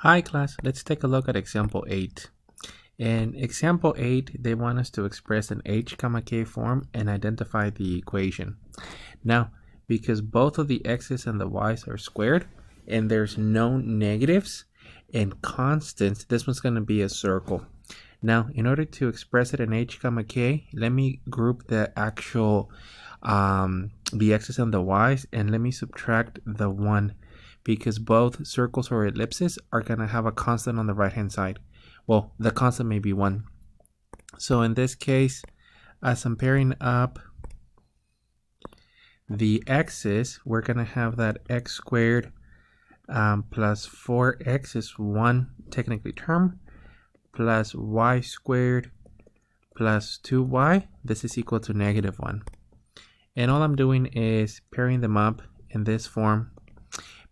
Hi class, let's take a look at example 8. In example 8, they want us to express an h comma k form and identify the equation. Now, because both of the x's and the y's are squared and there's no negatives and constants, this one's going to be a circle. Now, in order to express it in h comma k, let me group the actual the x's and the y's, and let me subtract the 1, because both circles or ellipses are going to have a constant on the right hand side. Well, the constant may be 1. So in this case, as I'm pairing up the x's, we're going to have that x squared plus 4x is one technically term, plus y squared plus 2y. This is equal to -1. And all I'm doing is pairing them up in this form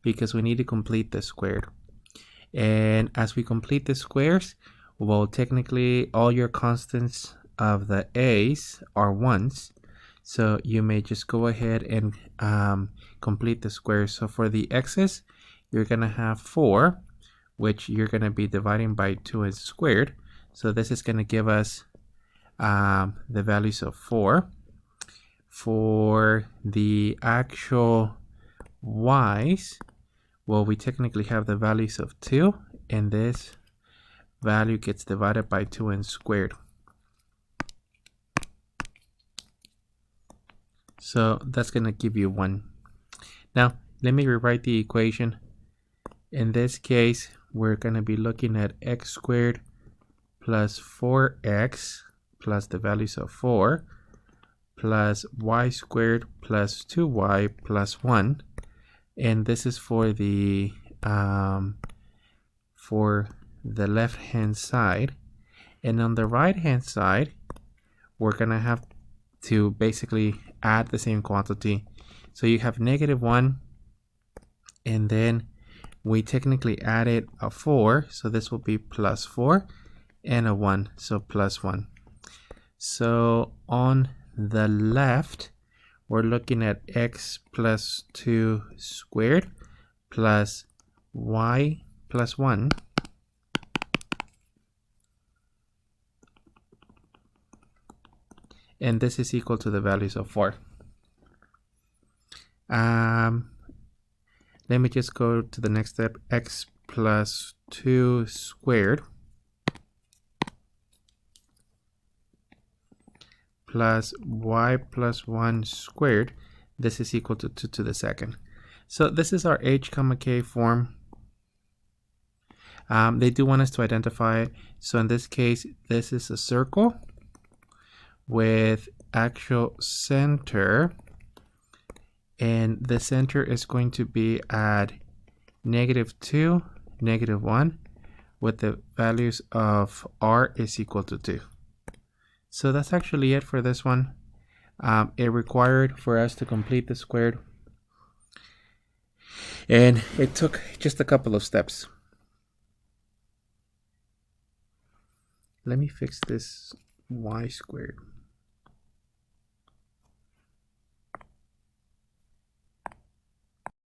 because we need to complete the squared. And as we complete the squares, well, technically all your constants of the a's are 1s. So you may just go ahead and complete the squares. So for the x's, you're going to have 4, which you're going to be dividing by 2 is squared. So this is going to give us the values of 4. For the actual y's, well, we technically have the values of 2, and this value gets divided by 2 and squared. So that's going to give you 1. Now, let me rewrite the equation. In this case, we're going to be looking at x squared plus 4x plus the values of 4 plus y squared plus 2y plus 1. And this is for the left hand side. And on the right hand side, we're going to have to basically add the same quantity. So you have -1, and then we technically added a 4, so this will be plus 4, and a 1, so plus 1. So on the left, we're looking at x plus 2 squared plus y plus 1 and this is equal to the values of 4. Let me just go to the next step. X plus 2 squared plus y plus 1 squared. This is equal to 2 to the second. So this is our h comma k form. They do want us to identify it. So in this case, this is a circle with actual center, and the center is going to be at -2, -1, with the values of r is equal to 2. So that's actually it for this one. It required for us to complete the squared, and it took just a couple of steps. Let me fix this y squared.